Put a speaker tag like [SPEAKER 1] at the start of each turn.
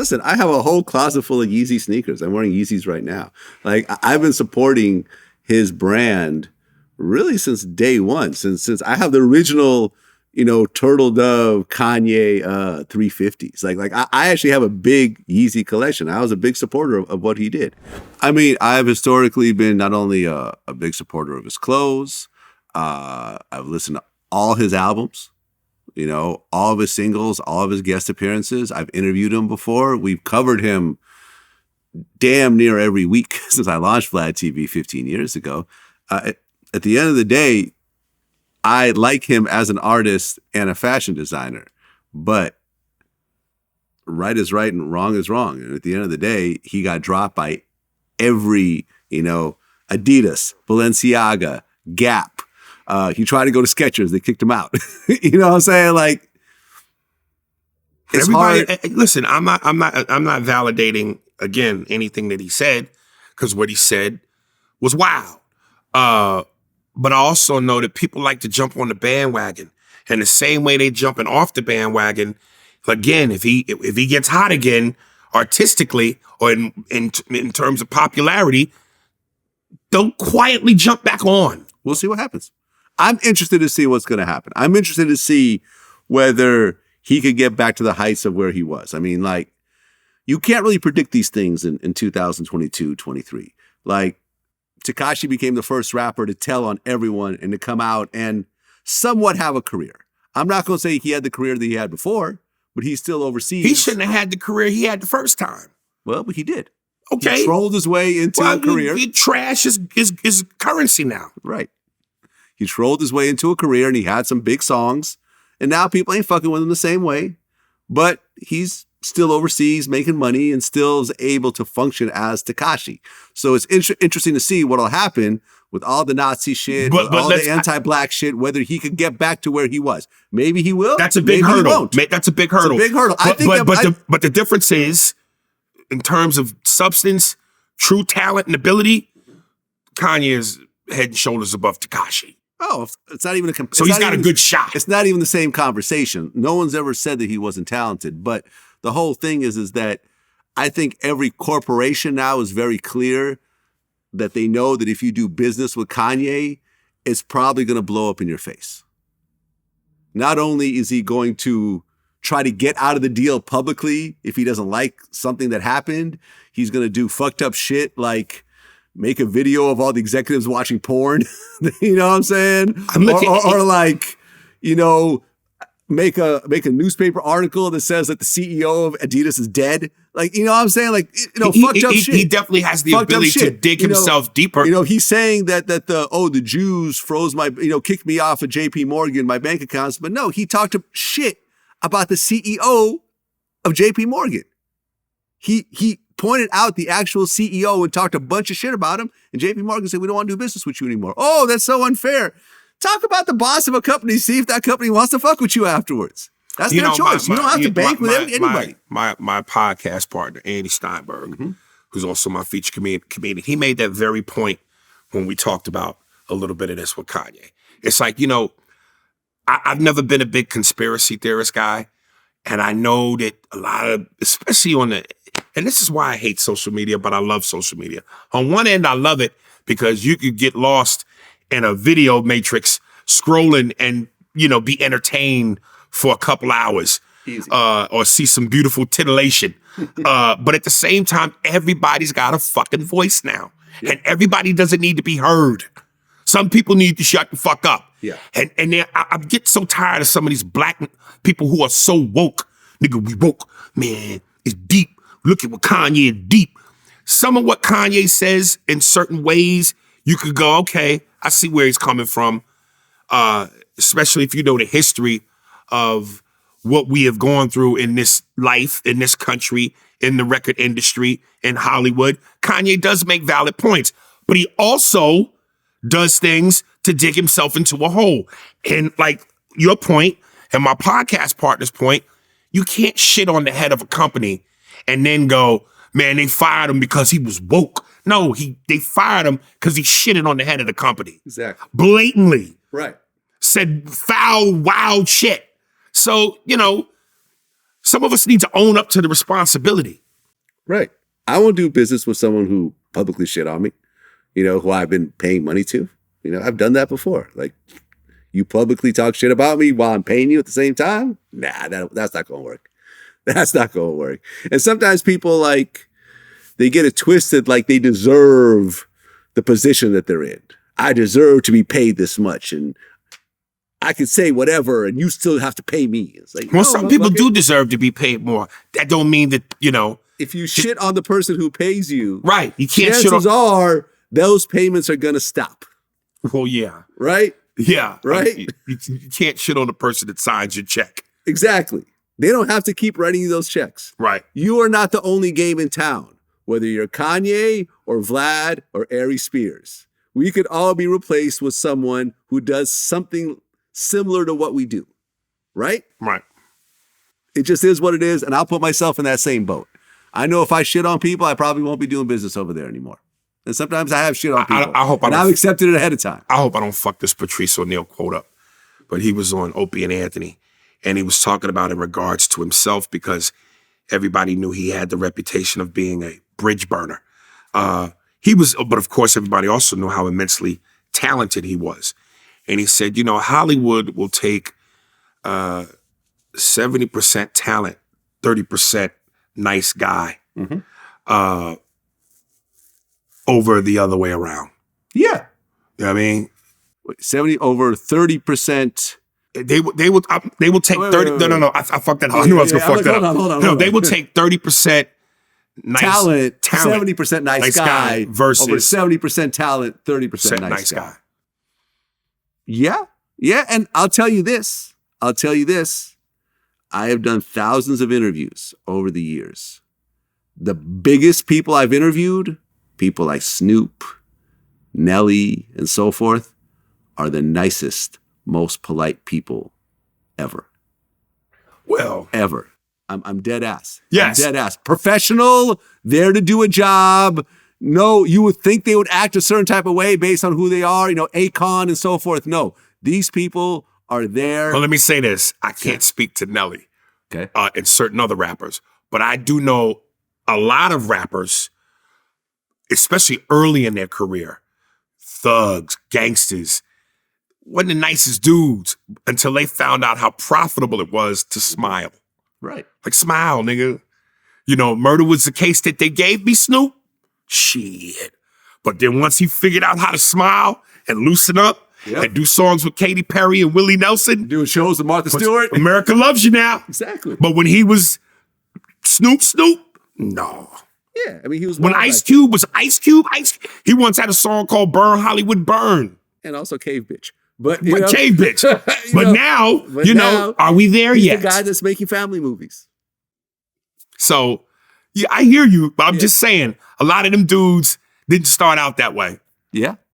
[SPEAKER 1] Listen, I have a whole closet full of Yeezy sneakers. I'm wearing Yeezys right now. Like, I've been supporting his brand really since day one. Since I have the original, Turtle Dove Kanye 350s. I actually have a big Yeezy collection. I was a big supporter of what he did. I mean, I've historically been not only a big supporter of his clothes. I've listened to all his albums. All of his singles, all of his guest appearances. I've interviewed him before. We've covered him damn near every week since I launched Vlad TV 15 years ago. At the end of the day, I like him as an artist and a fashion designer, but right is right and wrong is wrong. And at the end of the day, he got dropped by every, Adidas, Balenciaga, Gap. He tried to go to Skechers. They kicked him out. You know what I'm saying? Like, it's hard.
[SPEAKER 2] Listen, I'm not validating again anything that he said, because what he said was wild. But I also know that people like to jump on the bandwagon, and the same way they jumping off the bandwagon. Again, if he gets hot again, artistically or in terms of popularity, they'll quietly jump back on.
[SPEAKER 1] We'll see what happens. I'm interested to see what's going to happen. I'm interested to see whether he could get back to the heights of where he was. I mean, like, you can't really predict these things in 2022, 23. Like, Tekashi became the first rapper to tell on everyone and to come out and somewhat have a career. I'm not going to say he had the career that he had before, but he's still overseas.
[SPEAKER 2] He shouldn't have had the career he had the first time.
[SPEAKER 1] Well, but he did.
[SPEAKER 2] Okay.
[SPEAKER 1] He trolled his way into a career.
[SPEAKER 2] Trash is currency now.
[SPEAKER 1] Right. He trolled his way into a career and he had some big songs. And now people ain't fucking with him the same way. But he's still overseas making money and still is able to function as Tekashi. So it's interesting to see what'll happen with all the Nazi shit, all the anti-black shit, whether he could get back to where he was. Maybe he will.
[SPEAKER 2] That's a big hurdle. That's a big hurdle.
[SPEAKER 1] It's a big hurdle.
[SPEAKER 2] But the difference is, in terms of substance, true talent, and ability, Kanye is head and shoulders above Tekashi.
[SPEAKER 1] Oh, it's not even
[SPEAKER 2] so he's got a good shot.
[SPEAKER 1] It's not even the same conversation. No one's ever said that he wasn't talented. But the whole thing is that I think every corporation now is very clear that they know that if you do business with Kanye, it's probably going to blow up in your face. Not only is he going to try to get out of the deal publicly if he doesn't like something that happened, he's going to do fucked up shit like make a video of all the executives watching porn. You know what I'm saying? Or like, make a newspaper article that says that the CEO of Adidas is dead. Like, you know what I'm saying? Like, fucked up shit.
[SPEAKER 2] He definitely has the ability to dig himself deeper.
[SPEAKER 1] He's saying that the Jews froze my, kicked me off of JP Morgan, my bank accounts. But no, he talked shit about the CEO of JP Morgan. He pointed out the actual CEO and talked a bunch of shit about him. And JP Morgan said, we don't want to do business with you anymore. Oh, that's so unfair. Talk about the boss of a company. See if that company wants to fuck with you afterwards. That's their choice. You don't have to bank with anybody.
[SPEAKER 2] My podcast partner, Andy Steinberg, who's also my feature comedian, he made that very point when we talked about a little bit of this with Kanye. It's like, I've never been a big conspiracy theorist guy. And I know that a lot of, especially and this is why I hate social media, but I love social media. On one end, I love it because you could get lost in a video matrix scrolling and, be entertained for a couple hours. Or see some beautiful titillation. But at the same time, everybody's got a fucking voice now. Yeah. And everybody doesn't need to be heard. Some people need to shut the fuck up.
[SPEAKER 1] Yeah.
[SPEAKER 2] And I get so tired of some of these black people who are so woke. Nigga, we woke. Man, it's deep. Look at what Kanye is deep. Some of what Kanye says in certain ways, you could go, okay, I see where he's coming from. Especially if you know the history of what we have gone through in this life, in this country, in the record industry, in Hollywood. Kanye does make valid points, but he also does things to dig himself into a hole. And like your point and my podcast partner's point, you can't shit on the head of a company and then go, man, they fired him because he was woke. No, they fired him because he shitted on the head of the company.
[SPEAKER 1] Exactly.
[SPEAKER 2] Blatantly.
[SPEAKER 1] Right.
[SPEAKER 2] Said foul, wild shit. So, some of us need to own up to the responsibility.
[SPEAKER 1] Right. I won't do business with someone who publicly shit on me, who I've been paying money to. I've done that before. Like, you publicly talk shit about me while I'm paying you at the same time? Nah, that's not going to work. That's not going to work. And sometimes people, like, they get it twisted like they deserve the position that they're in. I deserve to be paid this much, and I can say whatever, and you still have to pay me. It's like,
[SPEAKER 2] well, some people do deserve to be paid more. That don't mean that,
[SPEAKER 1] if you shit on the person who pays you,
[SPEAKER 2] right? You can't shit on.
[SPEAKER 1] Chances are those payments are going to stop.
[SPEAKER 2] Well, yeah.
[SPEAKER 1] Right?
[SPEAKER 2] Yeah.
[SPEAKER 1] Right?
[SPEAKER 2] You can't shit on the person that signs your check.
[SPEAKER 1] Exactly. They don't have to keep writing you those checks.
[SPEAKER 2] Right.
[SPEAKER 1] You are not the only game in town, whether you're Kanye or Vlad or Aries Spears. We could all be replaced with someone who does something similar to what we do. Right?
[SPEAKER 2] Right.
[SPEAKER 1] It just is what it is, and I'll put myself in that same boat. I know if I shit on people, I probably won't be doing business over there anymore. And sometimes I have shit on people. I've accepted it ahead of time.
[SPEAKER 2] I hope I don't fuck this Patrice O'Neal quote up. But he was on Opie and Anthony, and he was talking about in regards to himself because everybody knew he had the reputation of being a bridge burner. But of course, everybody also knew how immensely talented he was. And he said, Hollywood will take 70% talent, 30% nice guy, over the other way around.
[SPEAKER 1] Yeah.
[SPEAKER 2] You know what I mean?
[SPEAKER 1] 70 over 30%.
[SPEAKER 2] They will take 30. No. I fucked that up. I knew I was going to fuck that up.
[SPEAKER 1] Hold on.
[SPEAKER 2] No, they will take 30% nice
[SPEAKER 1] talent, 70% nice guy
[SPEAKER 2] versus
[SPEAKER 1] over 70% talent, 30% nice guy. Yeah. Yeah. And I'll tell you this. I have done thousands of interviews over the years. The biggest people I've interviewed, people like Snoop, Nelly, and so forth, are the nicest, most polite people ever.
[SPEAKER 2] Well,
[SPEAKER 1] ever. I'm dead ass.
[SPEAKER 2] Yes.
[SPEAKER 1] I'm dead ass. Professional, there to do a job. No, you would think they would act a certain type of way based on who they are, Akon and so forth. No, these people are there.
[SPEAKER 2] Well, let me say this. I can't speak to Nelly and certain other rappers, but I do know a lot of rappers, especially early in their career, thugs, gangsters, wasn't the nicest dudes until they found out how profitable it was to smile.
[SPEAKER 1] Right.
[SPEAKER 2] Like, smile, nigga. Murder was the case that they gave me, Snoop. Shit. But then once he figured out how to smile and loosen up and do songs with Katy Perry and Willie Nelson.
[SPEAKER 1] Doing shows with Martha Stewart.
[SPEAKER 2] America loves you now.
[SPEAKER 1] Exactly.
[SPEAKER 2] But when he was Snoop, no.
[SPEAKER 1] Yeah, I mean, he was...
[SPEAKER 2] When Ice Cube was Ice Cube, he once had a song called Burn Hollywood Burn.
[SPEAKER 1] And also Cave Bitch. But
[SPEAKER 2] Cave Bitch. But now, are we there yet?
[SPEAKER 1] The guy that's making family movies.
[SPEAKER 2] So, yeah, I hear you, but I'm just saying, a lot of them dudes didn't start out that way.
[SPEAKER 1] Yeah.